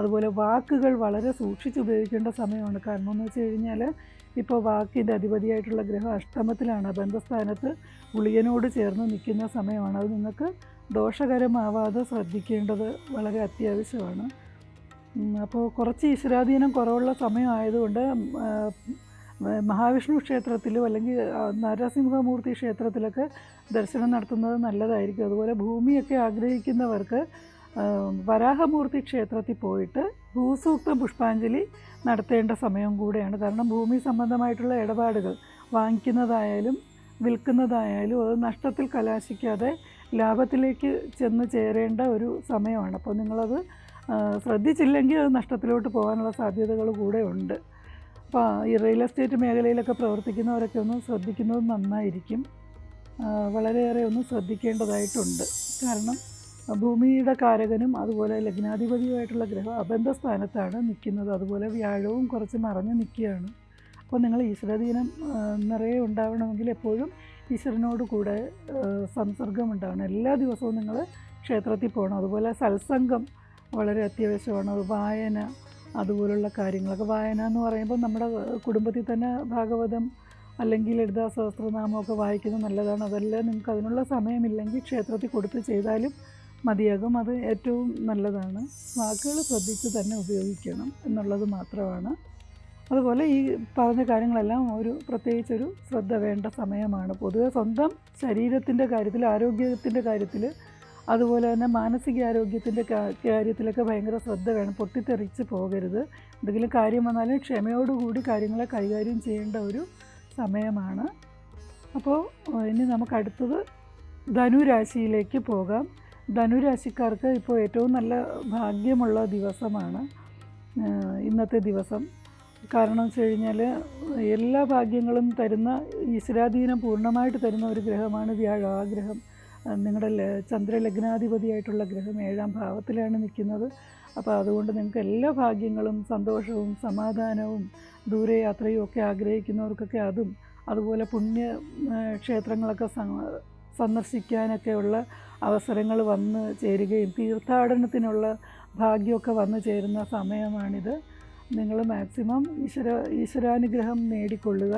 അതുപോലെ വാക്കുകൾ വളരെ സൂക്ഷിച്ചുപയോഗിക്കേണ്ട സമയമാണ്. കാരണം എന്ന് വെച്ച് കഴിഞ്ഞാൽ ഇപ്പോൾ വാക്കിൻ്റെ അധിപതിയായിട്ടുള്ള ഗ്രഹം അഷ്ടമത്തിലാണ്, ബന്ധസ്ഥാനത്ത് ഗുളികനോട് ചേർന്ന് നിൽക്കുന്ന സമയമാണ്. അത് നിങ്ങൾക്ക് ദോഷകരമാവാതെ ശ്രദ്ധിക്കേണ്ടത് വളരെ അത്യാവശ്യമാണ്. അപ്പോൾ കുറച്ച് ഈശ്വരാധീനം കുറവുള്ള സമയമായതുകൊണ്ട് മഹാവിഷ്ണു ക്ഷേത്രത്തിലോ അല്ലെങ്കിൽ നരസിംഹമൂർത്തി ക്ഷേത്രത്തിലൊക്കെ ദർശനം നടത്തുന്നത് നല്ലതായിരിക്കും. അതുപോലെ ഭൂമിയൊക്കെ ആഗ്രഹിക്കുന്നവർക്ക് വരാഹമൂർത്തി ക്ഷേത്രത്തിൽ പോയിട്ട് ഭൂസൂക്ത പുഷ്പാഞ്ജലി നടത്തേണ്ട സമയം കൂടെയാണ്. കാരണം ഭൂമി സംബന്ധമായിട്ടുള്ള ഇടപാടുകൾ വാങ്ങിക്കുന്നതായാലും വിൽക്കുന്നതായാലും അത് നഷ്ടത്തിൽ കലാശിക്കാതെ ലാഭത്തിലേക്ക് ചെന്ന് ചേരേണ്ട ഒരു സമയമാണ്. അപ്പോൾ നിങ്ങളത് ശ്രദ്ധിച്ചില്ലെങ്കിൽ അത് നഷ്ടത്തിലോട്ട് പോകാനുള്ള സാധ്യതകൾ കൂടെ ഉണ്ട്. അപ്പോൾ ഈ റിയൽ എസ്റ്റേറ്റ് മേഖലയിലൊക്കെ പ്രവർത്തിക്കുന്നവരൊക്കെ ഒന്ന് ശ്രദ്ധിക്കുന്നത് നന്നായിരിക്കും. വളരെയേറെ ഒന്ന് ശ്രദ്ധിക്കേണ്ടതായിട്ടുണ്ട്. കാരണം ഭൂമിയുടെ കാരകനും അതുപോലെ ലഗ്നാധിപതിയുമായിട്ടുള്ള ഗ്രഹം അബന്ധസ്ഥാനത്താണ് നിൽക്കുന്നത്. അതുപോലെ വ്യാഴവും കുറച്ച് മറഞ്ഞ് നിൽക്കുകയാണ്. അപ്പോൾ നിങ്ങൾ ഈശ്വരാധീനം നിറയെ ഉണ്ടാവണമെങ്കിൽ എപ്പോഴും ഈശ്വരനോട് കൂടെ സംസർഗം ഉണ്ടാവണം. എല്ലാ ദിവസവും നിങ്ങൾ ക്ഷേത്രത്തിൽ പോകണം. അതുപോലെ സത്സംഗം വളരെ അത്യാവശ്യമാണ്. വായന അതുപോലുള്ള കാര്യങ്ങളൊക്കെ. വായന എന്ന് പറയുമ്പോൾ നമ്മുടെ കുടുംബത്തിൽ തന്നെ ഭാഗവതം അല്ലെങ്കിൽ ലളിതാ സഹസ്രനാമമൊക്കെ വായിക്കുന്നത് നല്ലതാണ്. അതെല്ലാം നിങ്ങൾക്ക് അതിനുള്ള സമയമില്ലെങ്കിൽ ക്ഷേത്രത്തിൽ കൊടുത്ത് ചെയ്താലും മതിയാകും. അത് ഏറ്റവും നല്ലതാണ്. വാക്കുകൾ ശ്രദ്ധിച്ച് തന്നെ ഉപയോഗിക്കണം എന്നുള്ളത് മാത്രമാണ്. അതുപോലെ ഈ പറഞ്ഞ കാര്യങ്ങളെല്ലാം പ്രത്യേകിച്ചൊരു ശ്രദ്ധ വേണ്ട സമയമാണ്. പൊതുവെ സ്വന്തം ശരീരത്തിൻ്റെ കാര്യത്തിൽ, ആരോഗ്യത്തിൻ്റെ കാര്യത്തിൽ, അതുപോലെ തന്നെ മാനസികാരോഗ്യത്തിൻ്റെ കാര്യത്തിലൊക്കെ ഭയങ്കര ശ്രദ്ധ വേണം. പൊട്ടിത്തെറിച്ച് പോകരുത്. എന്തെങ്കിലും കാര്യം വന്നാലും ക്ഷമയോടുകൂടി കാര്യങ്ങളെ കൈകാര്യം ചെയ്യേണ്ട ഒരു സമയമാണ്. അപ്പോൾ ഇനി നമുക്ക് അടുത്തത് ധനുരാശിയിലേക്ക് പോകാം. ധനുരാശിക്കാർക്ക് ഇപ്പോൾ ഏറ്റവും നല്ല ഭാഗ്യമുള്ള ദിവസമാണ് ഇന്നത്തെ ദിവസം. കാരണം വെച്ച് കഴിഞ്ഞാൽ എല്ലാ ഭാഗ്യങ്ങളും തരുന്ന, ഈശ്വരാധീനം പൂർണ്ണമായിട്ട് തരുന്ന ഒരു ഗ്രഹമാണ് വ്യാഴം. ആ ഗ്രഹം നിങ്ങളുടെ ചന്ദ്രലഗ്നാധിപതിയായിട്ടുള്ള ഗ്രഹം 7ാം ഭാവത്തിലാണ് നിൽക്കുന്നത്. അപ്പോൾ അതുകൊണ്ട് നിങ്ങൾക്ക് എല്ലാ ഭാഗ്യങ്ങളും സന്തോഷവും സമാധാനവും ദൂരയാത്രയും ഒക്കെ ആഗ്രഹിക്കുന്നവർക്കൊക്കെ അതും, അതുപോലെ പുണ്യ ക്ഷേത്രങ്ങളൊക്കെ സന്ദർശിക്കാനൊക്കെയുള്ള അവസരങ്ങൾ വന്ന് ചേരുകയും തീർത്ഥാടനത്തിനുള്ള ഭാഗ്യമൊക്കെ വന്നു ചേരുന്ന സമയമാണിത്. നിങ്ങൾ മാക്സിമം ഈശ്വരാനുഗ്രഹം നേടിക്കൊള്ളുക.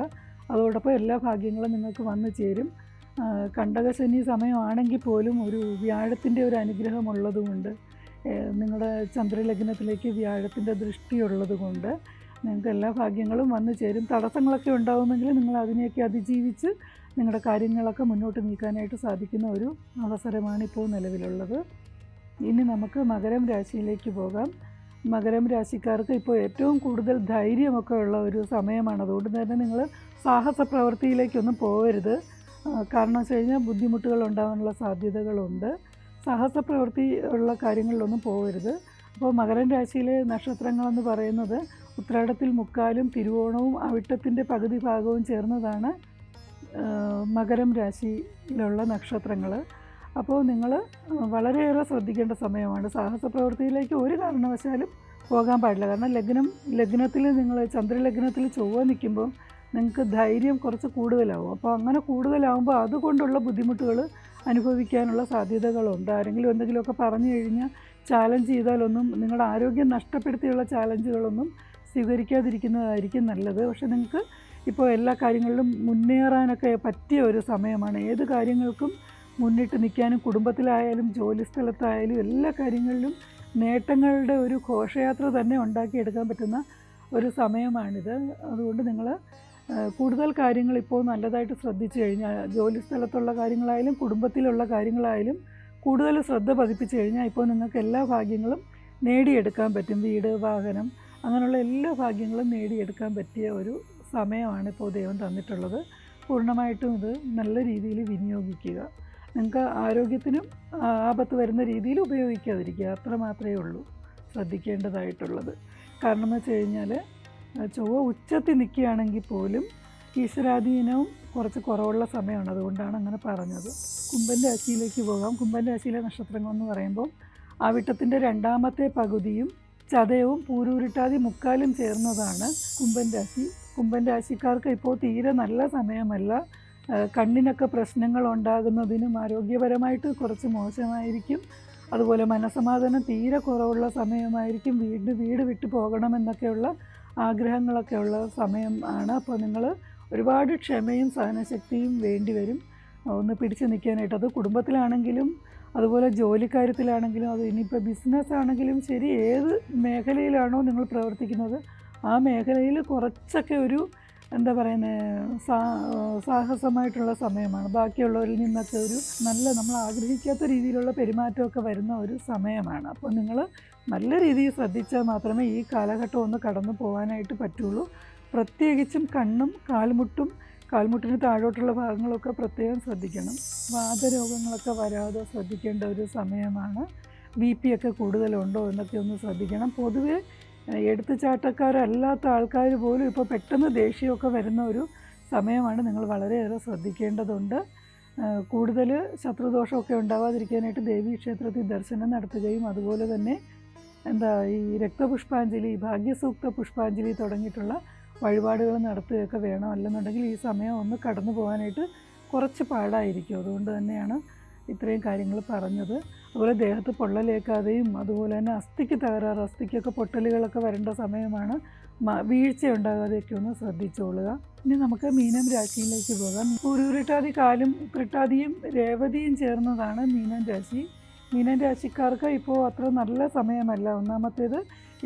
അതോടൊപ്പം എല്ലാ ഭാഗ്യങ്ങളും നിങ്ങൾക്ക് വന്നു ചേരും. കണ്ടകശനി സമയമാണെങ്കിൽ പോലും ഒരു വ്യാഴത്തിൻ്റെ ഒരു അനുഗ്രഹം ഉള്ളതുകൊണ്ട്, നിങ്ങളുടെ ചന്ദ്രലഗ്നത്തിലേക്ക് വ്യാഴത്തിൻ്റെ ദൃഷ്ടിയുള്ളത് കൊണ്ട് നിങ്ങൾക്ക് എല്ലാ ഭാഗ്യങ്ങളും വന്നു ചേരും. തടസ്സങ്ങളൊക്കെ ഉണ്ടാകുമെങ്കിൽ നിങ്ങൾ അതിനെയൊക്കെ അതിജീവിച്ച് നിങ്ങളുടെ കാര്യങ്ങളൊക്കെ മുന്നോട്ട് നീക്കാനായിട്ട് സാധിക്കുന്ന ഒരു അവസരമാണ് ഇപ്പോൾ നിലവിലുള്ളത്. ഇനി നമുക്ക് മകരം രാശിയിലേക്ക് പോകാം. മകരം രാശിക്കാർക്ക് ഇപ്പോൾ ഏറ്റവും കൂടുതൽ ധൈര്യമൊക്കെ ഉള്ള ഒരു സമയമാണ്. അതുകൊണ്ട് തന്നെ നിങ്ങൾ സാഹസ പ്രവൃത്തിയിലേക്കൊന്നും പോകരുത്. കാരണം വെച്ച് കഴിഞ്ഞാൽ ബുദ്ധിമുട്ടുകൾ ഉണ്ടാകാനുള്ള സാധ്യതകളുണ്ട്. സാഹസ പ്രവൃത്തി ഉള്ള കാര്യങ്ങളിലൊന്നും പോകരുത്. അപ്പോൾ മകരം രാശിയിലെ നക്ഷത്രങ്ങളെന്ന് പറയുന്നത് ഉത്രാടത്തിൽ മുക്കാലും തിരുവോണവും അവിട്ടത്തിൻ്റെ പകുതി ഭാഗവും ചേർന്നതാണ് മകരം രാശിയിലുള്ള നക്ഷത്രങ്ങൾ. അപ്പോൾ നിങ്ങൾ വളരെയേറെ ശ്രദ്ധിക്കേണ്ട സമയമാണ്. സാഹസ പ്രവൃത്തിയിലേക്ക് ഒരു കാരണവശാലും പോകാൻ പാടില്ല. കാരണം ലഗ്നത്തിൽ നിങ്ങൾ ചന്ദ്രലഗ്നത്തിൽ ചൊവ്വ നിൽക്കുമ്പോൾ നിങ്ങൾക്ക് ധൈര്യം കുറച്ച് കൂടുതലാവും. അപ്പോൾ അങ്ങനെ കൂടുതലാവുമ്പോൾ അതുകൊണ്ടുള്ള ബുദ്ധിമുട്ടുകൾ അനുഭവിക്കാനുള്ള സാധ്യതകളുണ്ട്. ആരെങ്കിലും എന്തെങ്കിലുമൊക്കെ പറഞ്ഞു കഴിഞ്ഞാൽ ചാലഞ്ച് ചെയ്താലൊന്നും നിങ്ങളുടെ ആരോഗ്യം നഷ്ടപ്പെടുത്തിയുള്ള ചാലഞ്ചുകളൊന്നും സ്വീകരിക്കാതിരിക്കുന്നതായിരിക്കും നല്ലത്. പക്ഷെ നിങ്ങൾക്ക് ഇപ്പോൾ എല്ലാ കാര്യങ്ങളിലും മുന്നേറാനൊക്കെ പറ്റിയ ഒരു സമയമാണ്. ഏത് കാര്യങ്ങൾക്കും മുന്നിട്ട് നിൽക്കാനും കുടുംബത്തിലായാലും ജോലി സ്ഥലത്തായാലും എല്ലാ കാര്യങ്ങളിലും നേട്ടങ്ങളുടെ ഒരു ഘോഷയാത്ര തന്നെ ഉണ്ടാക്കിയെടുക്കാൻ പറ്റുന്ന ഒരു സമയമാണിത്. അതുകൊണ്ട് നിങ്ങൾ കൂടുതൽ കാര്യങ്ങൾ ഇപ്പോൾ നല്ലതായിട്ട് ശ്രദ്ധിച്ചു കഴിഞ്ഞാൽ, ജോലി സ്ഥലത്തുള്ള കാര്യങ്ങളായാലും കുടുംബത്തിലുള്ള കാര്യങ്ങളായാലും കൂടുതൽ ശ്രദ്ധ പതിപ്പിച്ചു കഴിഞ്ഞാൽ ഇപ്പോൾ നിങ്ങൾക്ക് എല്ലാ ഭാഗ്യങ്ങളും നേടിയെടുക്കാൻ പറ്റും. വീട്, വാഹനം, അങ്ങനെയുള്ള എല്ലാ ഭാഗ്യങ്ങളും നേടിയെടുക്കാൻ പറ്റിയ ഒരു സമയമാണ് ഇപ്പോൾ ദൈവം തന്നിട്ടുള്ളത്. പൂർണ്ണമായിട്ടും ഇത് നല്ല രീതിയിൽ വിനിയോഗിക്കുക. നിങ്ങൾക്ക് ആരോഗ്യത്തിനും ആപത്ത് വരുന്ന രീതിയിൽ ഉപയോഗിക്കാതിരിക്കുക, അത്ര മാത്രമേ ഉള്ളൂ ശ്രദ്ധിക്കേണ്ടതായിട്ടുള്ളത്. കാരണം എന്ന് വെച്ച് കഴിഞ്ഞാൽ ചൊവ്വ ഉച്ചത്തിൽ നിൽക്കുകയാണെങ്കിൽ പോലും ഈശ്വരാധീനവും കുറച്ച് കുറവുള്ള സമയമാണ്. അതുകൊണ്ടാണ് അങ്ങനെ പറഞ്ഞത്. കുംഭൻ രാശിയിലേക്ക് പോകാം. കുംഭൻ രാശിയിലെ നക്ഷത്രങ്ങൾ എന്ന് പറയുമ്പോൾ അവിട്ടത്തിൻ്റെ രണ്ടാമത്തെ പകുതിയും ചതയവും പൂരൂരുട്ടാതി മുക്കാലും ചേർന്നതാണ് കുംഭൻ രാശി. കുംഭൻ രാശിക്കാർക്ക് ഇപ്പോൾ തീരെ നല്ല സമയമല്ല. കണ്ണിനൊക്കെ പ്രശ്നങ്ങൾ ഉണ്ടാകുന്നതിനും ആരോഗ്യപരമായിട്ട് കുറച്ച് മോശമായിരിക്കും. അതുപോലെ മനസ്സമാധാനം തീരെ കുറവുള്ള സമയമായിരിക്കും. വീട് വിട്ടു പോകണമെന്നൊക്കെയുള്ള ആഗ്രഹങ്ങളൊക്കെ ഉള്ള സമയം ആണ്. അപ്പോൾ നിങ്ങൾ ഒരുപാട് ക്ഷമയും സഹനശക്തിയും വേണ്ടി വരും ഒന്ന് പിടിച്ചു നിൽക്കാനായിട്ട്. അത് കുടുംബത്തിലാണെങ്കിലും അതുപോലെ ജോലിക്കാര്യത്തിലാണെങ്കിലും, അത് ഇനിയിപ്പോൾ ബിസിനസ് ആണെങ്കിലും ശരി, ഏത് മേഖലയിലാണോ നിങ്ങൾ പ്രവർത്തിക്കുന്നത് ആ മേഖലയിൽ കുറച്ചൊക്കെ ഒരു എന്താ പറയുന്നത് സാഹസമായിട്ടുള്ള സമയമാണ്. ബാക്കിയുള്ളവരിൽ നിന്നൊക്കെ ഒരു നമ്മൾ ആഗ്രഹിക്കാത്ത രീതിയിലുള്ള പെരുമാറ്റമൊക്കെ വരുന്ന ഒരു സമയമാണ്. അപ്പോൾ നിങ്ങൾ നല്ല രീതിയിൽ ശ്രദ്ധിച്ചാൽ മാത്രമേ ഈ കാലഘട്ടം ഒന്ന് കടന്നു പോകാനായിട്ട് പറ്റുള്ളൂ. പ്രത്യേകിച്ചും കണ്ണും കാൽമുട്ടിന് താഴോട്ടുള്ള ഭാഗങ്ങളൊക്കെ പ്രത്യേകം ശ്രദ്ധിക്കണം. വാതരോഗങ്ങളൊക്കെ വരാതെ ശ്രദ്ധിക്കേണ്ട ഒരു സമയമാണ്. BP ഒക്കെ കൂടുതലുണ്ടോ എന്നൊക്കെ ഒന്ന് ശ്രദ്ധിക്കണം. പൊതുവെ എടുത്തുചാട്ടക്കാരല്ലാത്ത ആൾക്കാർ പോലും ഇപ്പോൾ പെട്ടെന്ന് ദേഷ്യമൊക്കെ വരുന്ന ഒരു സമയമാണ്. നിങ്ങൾ വളരെയേറെ ശ്രദ്ധിക്കേണ്ടതുണ്ട്. കൂടുതൽ ശത്രുദോഷമൊക്കെ ഉണ്ടാവാതിരിക്കാനായിട്ട് ദേവീക്ഷേത്രത്തിൽ ദർശനം നടത്തുകയും അതുപോലെ തന്നെ ഈ രക്തപുഷ്പാഞ്ജലി, ഭാഗ്യസൂക്ത പുഷ്പാഞ്ജലി തുടങ്ങിയിട്ടുള്ള വഴിപാടുകൾ നടത്തുകയൊക്കെ വേണം. അല്ലെന്നുണ്ടെങ്കിൽ ഈ സമയം ഒന്ന് കടന്നു പോകാനായിട്ട് കുറച്ച് പാടായിരിക്കും. അതുകൊണ്ട് തന്നെയാണ് ഇത്രയും കാര്യങ്ങൾ പറഞ്ഞത്. അതുപോലെ ദേഹത്ത് പൊള്ളലേക്കാതെയും അതുപോലെ തന്നെ അസ്ഥിക്കൊക്കെ പൊട്ടലുകളൊക്കെ വരേണ്ട സമയമാണ്. വീഴ്ച ഉണ്ടാകാതെയൊക്കെ ഒന്ന് ശ്രദ്ധിച്ചോളുക. ഇനി നമുക്ക് മീനം രാശിയിലേക്ക് പോകാം. പൂരൂരുട്ടാതി കാലും ഉത്രട്ടാതിയും രേവതിയും ചേർന്നതാണ് മീനം രാശി. മീനം രാശിക്കാർക്ക് ഇപ്പോൾ അത്ര നല്ല സമയമല്ല. ഒന്നാമത്തേത്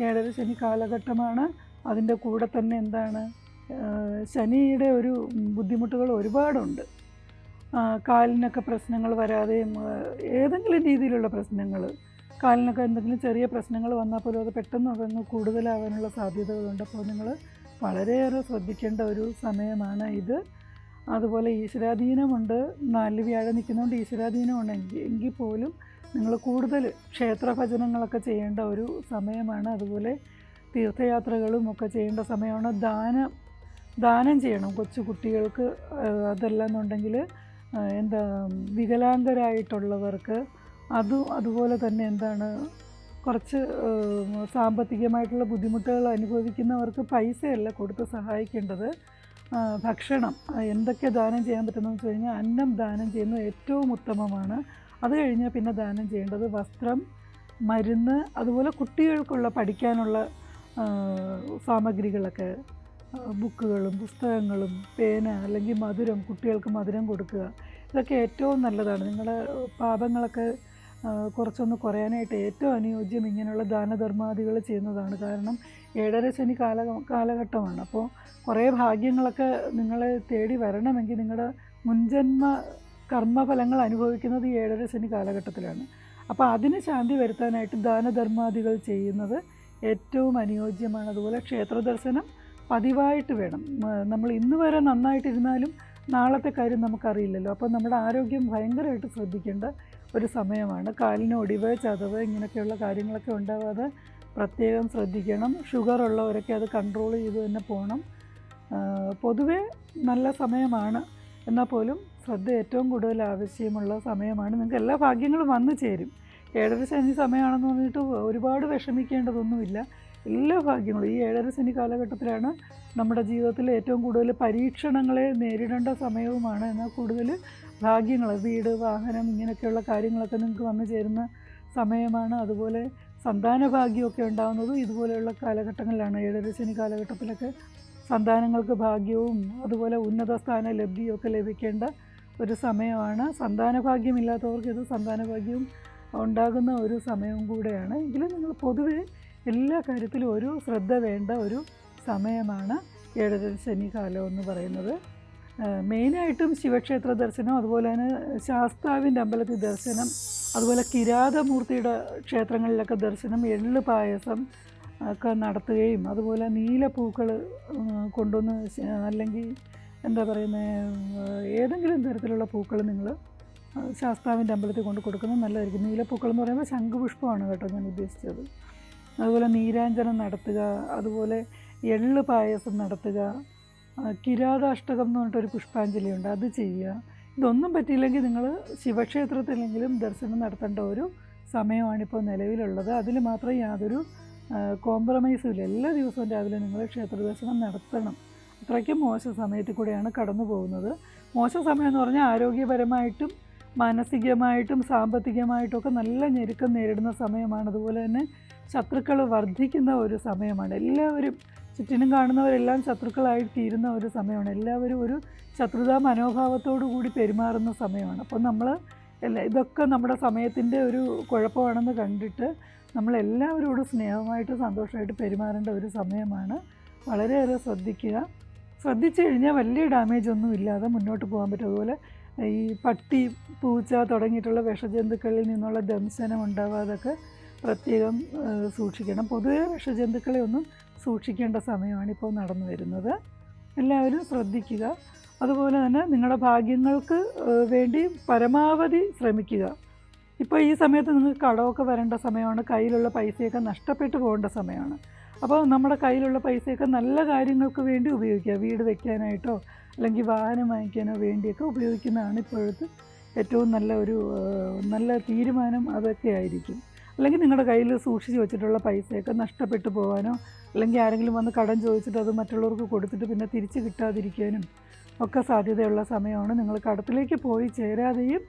7ാം ശനി കാലഘട്ടമാണ്. അതിൻ്റെ കൂടെ തന്നെ ശനിയുടെ ഒരു ബുദ്ധിമുട്ടുകൾ ഒരുപാടുണ്ട്. കാലിനൊക്കെ പ്രശ്നങ്ങൾ വരാതെയും ഏതെങ്കിലും രീതിയിലുള്ള പ്രശ്നങ്ങൾ, കാലിനൊക്കെ എന്തെങ്കിലും ചെറിയ പ്രശ്നങ്ങൾ വന്നാൽ പോലും അത് പെട്ടെന്ന് അതങ്ങ് കൂടുതലാവാനുള്ള സാധ്യതകളുണ്ട്. അപ്പോൾ നിങ്ങൾ വളരെയേറെ ശ്രദ്ധിക്കേണ്ട ഒരു സമയമാണ് ഇത്. അതുപോലെ ഈശ്വരാധീനമുണ്ട്. 4 വ്യാഴം നിൽക്കുന്നതുകൊണ്ട് ഈശ്വരാധീനമുണ്ട്. എങ്കിൽ പോലും നിങ്ങൾ കൂടുതൽ ക്ഷേത്രഭജനങ്ങളൊക്കെ ചെയ്യേണ്ട ഒരു സമയമാണ്. അതുപോലെ തീർത്ഥയാത്രകളും ഒക്കെ ചെയ്യേണ്ട സമയമാണ്. ദാനം ചെയ്യണം കൊച്ചു കുട്ടികൾക്ക്. അതല്ലെന്നുണ്ടെങ്കിൽ വികലാംഗരായിട്ടുള്ളവർക്ക് അതുപോലെ തന്നെ കുറച്ച് സാമ്പത്തികമായിട്ടുള്ള ബുദ്ധിമുട്ടുകൾ അനുഭവിക്കുന്നവർക്ക് പൈസയല്ല കൊടുത്ത് സഹായിക്കേണ്ടത്, ഭക്ഷണം എന്തൊക്കെ ദാനം ചെയ്യാൻ പറ്റുന്നതെന്ന് വെച്ച് കഴിഞ്ഞാൽ അന്നം ദാനം ചെയ്യുന്നത് ഏറ്റവും ഉത്തമമാണ്. അത് കഴിഞ്ഞാൽ പിന്നെ ദാനം ചെയ്യേണ്ടത് വസ്ത്രം, മരുന്ന്, അതുപോലെ കുട്ടികൾക്കുള്ള പഠിക്കാനുള്ള സാമഗ്രികളൊക്കെ, ബുക്കുകളും പുസ്തകങ്ങളും പേന അല്ലെങ്കിൽ മധുരം, കുട്ടികൾക്ക് മധുരം കൊടുക്കുക. ഇതൊക്കെ ഏറ്റവും നല്ലതാണ്. നിങ്ങളുടെ പാപങ്ങളൊക്കെ കുറച്ചൊന്ന് കുറയാനായിട്ട് ഏറ്റവും അനുയോജ്യം ഇങ്ങനെയുള്ള ദാനധർമാദികൾ ചെയ്യുന്നതാണ്. കാരണം 7.5 ശനി കാലഘട്ടമാണ്. അപ്പോൾ കുറേ ഭാഗ്യങ്ങളൊക്കെ നിങ്ങളെ തേടി വരണമെങ്കിൽ നിങ്ങളുടെ മുൻജന്മ കർമ്മഫലങ്ങൾ അനുഭവിക്കുന്നത് ഈ 7.5 ശനി കാലഘട്ടത്തിലാണ്. അപ്പോൾ അതിന് ശാന്തി വരുത്താനായിട്ട് ദാനധർമാദികൾ ചെയ്യുന്നത് ഏറ്റവും അനുയോജ്യമാണ്. അതുപോലെ ക്ഷേത്ര ദർശനം പതിവായിട്ട് വേണം. നമ്മൾ ഇന്ന് വരെ നന്നായിട്ടിരുന്നാലും നാളത്തെ കാര്യം നമുക്കറിയില്ലല്ലോ. അപ്പോൾ നമ്മുടെ ആരോഗ്യം ഭയങ്കരമായിട്ട് ശ്രദ്ധിക്കേണ്ട ഒരു സമയമാണ്. കാലിന് ഒടിവ്, ചതവ്, ഇങ്ങനെയൊക്കെയുള്ള കാര്യങ്ങളൊക്കെ ഉണ്ടാവാതെ പ്രത്യേകം ശ്രദ്ധിക്കണം. ഷുഗർ ഉള്ളവരൊക്കെ അത് കൺട്രോൾ ചെയ്ത് തന്നെ പോകണം. പൊതുവേ നല്ല സമയമാണ്, എന്നാൽ പോലും ശ്രദ്ധ ഏറ്റവും കൂടുതൽ ആവശ്യമുള്ള സമയമാണ്. നിങ്ങൾക്ക് എല്ലാ ഭാഗ്യങ്ങളും വന്നു ചേരും. 7.5 ശനി സമയമാണെന്ന് പറഞ്ഞിട്ട് ഒരുപാട് വിഷമിക്കേണ്ടതൊന്നുമില്ല. എല്ലാ ഭാഗ്യങ്ങളും ഈ 7.5 ശനി കാലഘട്ടത്തിലാണ് നമ്മുടെ ജീവിതത്തിൽ ഏറ്റവും കൂടുതൽ പരീക്ഷണങ്ങളെ നേരിടേണ്ട സമയവുമാണ്. എന്നാൽ കൂടുതൽ ഭാഗ്യങ്ങൾ, വീട്, വാഹനം, ഇങ്ങനെയൊക്കെയുള്ള കാര്യങ്ങളൊക്കെ നിങ്ങൾക്ക് വന്നു ചേരുന്ന സമയമാണ്. അതുപോലെ സന്താന ഭാഗ്യമൊക്കെ ഉണ്ടാകുന്നതും ഇതുപോലെയുള്ള കാലഘട്ടങ്ങളിലാണ്. 7.5 ശനി കാലഘട്ടത്തിലൊക്കെ സന്താനങ്ങൾക്ക് ഭാഗ്യവും അതുപോലെ ഉന്നത സ്ഥാന ലബ്ധിയൊക്കെ ലഭിക്കേണ്ട ഒരു സമയമാണ്. സന്താന ഭാഗ്യമില്ലാത്തവർക്ക് ഇത് സന്താന ഭാഗ്യവും ഉണ്ടാകുന്ന ഒരു സമയവും കൂടെയാണ്. എങ്കിലും നിങ്ങൾ പൊതുവെ എല്ലാ കാര്യത്തിലും ഒരു ശ്രദ്ധ വേണ്ട ഒരു സമയമാണ് 7.5 ശനി കാലം എന്ന് പറയുന്നത്. മെയിനായിട്ടും ശിവക്ഷേത്ര ദർശനം, അതുപോലെ തന്നെ ശാസ്താവിൻ്റെ അമ്പലത്തിൽ ദർശനം, അതുപോലെ കിരാതമൂർത്തിയുടെ ക്ഷേത്രങ്ങളിലൊക്കെ ദർശനം, എള്ള് പായസം ഒക്കെ നടത്തുകയും അതുപോലെ നീലപ്പൂക്കൾ കൊണ്ടുവന്ന് അല്ലെങ്കിൽ എന്താ പറയുന്നത് ഏതെങ്കിലും തരത്തിലുള്ള പൂക്കൾ നിങ്ങൾ ശാസ്താവിൻ്റെ അമ്പലത്തിൽ കൊണ്ട് കൊടുക്കുന്നത് നല്ലതായിരിക്കും. നീലപ്പൂക്കൾ എന്ന് പറയുമ്പോൾ ശംഖുപുഷ്പമാണ് കേട്ടോ ഞാൻ ഉദ്ദേശിച്ചത്. അതുപോലെ നീരാഞ്ജനം നടത്തുക, അതുപോലെ എള്ള് പായസം നടത്തുക, കിരാതാഷ്ടകം എന്ന് പറഞ്ഞിട്ടൊരു പുഷ്പാഞ്ജലിയുണ്ട്, അത് ചെയ്യുക. ഇതൊന്നും പറ്റിയില്ലെങ്കിൽ നിങ്ങൾ ശിവക്ഷേത്രത്തിലെങ്കിലും ദർശനം നടത്തേണ്ട ഒരു സമയമാണിപ്പോൾ നിലവിലുള്ളത്. അതിൽ മാത്രം യാതൊരു കോംപ്രമൈസും ഇല്ല. എല്ലാ ദിവസവും രാവിലെ നിങ്ങൾ ക്ഷേത്ര ദർശനം നടത്തണം. അത്രയ്ക്കും മോശം സമയത്തിൽ കൂടെയാണ് കടന്നു പോകുന്നത്. മോശം സമയം എന്ന് പറഞ്ഞാൽ ആരോഗ്യപരമായിട്ടും മാനസികമായിട്ടും സാമ്പത്തികമായിട്ടും ഒക്കെ നല്ല ഞെരുക്കം നേരിടുന്ന സമയമാണ്. അതുപോലെ തന്നെ ശത്രുക്കൾ വർദ്ധിക്കുന്ന ഒരു സമയമാണ്. എല്ലാവരും ചുറ്റിനും കാണുന്നവരെല്ലാം ശത്രുക്കളായി തീരുന്ന ഒരു സമയമാണ്. എല്ലാവരും ഒരു ശത്രുതാ മനോഭാവത്തോടു കൂടി പെരുമാറുന്ന സമയമാണ്. അപ്പോൾ നമ്മൾ ഇതൊക്കെ നമ്മുടെ സമയത്തിൻ്റെ ഒരു കുഴപ്പമാണെന്ന് കണ്ടിട്ട് നമ്മളെല്ലാവരോടും സ്നേഹമായിട്ട് സന്തോഷമായിട്ട് പെരുമാറേണ്ട ഒരു സമയമാണ്. വളരെയേറെ ശ്രദ്ധിക്കുക. ശ്രദ്ധിച്ചു കഴിഞ്ഞാൽ വലിയ ഡാമേജ് ഒന്നും ഇല്ലാതെ മുന്നോട്ട് പോകാൻ പറ്റും. അതുപോലെ ഈ പട്ടി, പൂച്ച തുടങ്ങിയിട്ടുള്ള വിഷജന്തുക്കളിൽ നിന്നുള്ള ദംശനം ഉണ്ടാവാതൊക്കെ പ്രത്യേകം സൂക്ഷിക്കണം. പൊതുവെ വിഷജന്തുക്കളെ ഒന്നും സൂക്ഷിക്കേണ്ട സമയമാണ് ഇപ്പോൾ നടന്നു വരുന്നത്. എല്ലാവരും ശ്രദ്ധിക്കുക. അതുപോലെ തന്നെ നിങ്ങളുടെ ഭാഗ്യങ്ങൾക്ക് വേണ്ടി പരമാവധി ശ്രമിക്കുക. ഇപ്പോൾ ഈ സമയത്ത് നിങ്ങൾക്ക് കടമൊക്കെ വരേണ്ട സമയമാണ്. കയ്യിലുള്ള പൈസയൊക്കെ നഷ്ടപ്പെട്ടു പോകേണ്ട സമയമാണ്. അപ്പോൾ നമ്മുടെ കയ്യിലുള്ള പൈസയൊക്കെ നല്ല കാര്യങ്ങൾക്ക് വേണ്ടി ഉപയോഗിക്കുക. വീട് വയ്ക്കാനായിട്ടോ അല്ലെങ്കിൽ വാഹനം വാങ്ങിക്കാനോ വേണ്ടിയൊക്കെ ഉപയോഗിക്കുന്നതാണ് ഇപ്പോഴത്തെ ഏറ്റവും നല്ല തീരുമാനം. അതൊക്കെ ആയിരിക്കും. അല്ലെങ്കിൽ നിങ്ങളുടെ കയ്യിൽ സൂക്ഷിച്ച് വെച്ചിട്ടുള്ള പൈസയൊക്കെ നഷ്ടപ്പെട്ടു പോകാനോ അല്ലെങ്കിൽ ആരെങ്കിലും വന്ന് കടം ചോദിച്ചിട്ട് അത് മറ്റുള്ളവർക്ക് കൊടുത്തിട്ട് പിന്നെ തിരിച്ച് കിട്ടാതിരിക്കാനും ഒക്കെ സാധ്യതയുള്ള സമയമാണ്. നിങ്ങൾ കടത്തിലേക്ക് പോയി ചേരാതെയും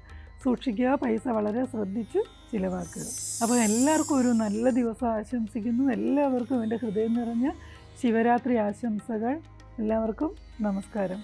സൂക്ഷിക്കുക. പൈസ വളരെ ശ്രദ്ധിച്ച് ചിലവാക്കുക. അപ്പോൾ എല്ലാവർക്കും ഒരു നല്ല ദിവസം ആശംസിക്കുന്നു. എല്ലാവർക്കും എൻ്റെ ഹൃദയം നിറഞ്ഞ ശിവരാത്രി ആശംസകൾ. എല്ലാവർക്കും നമസ്കാരം.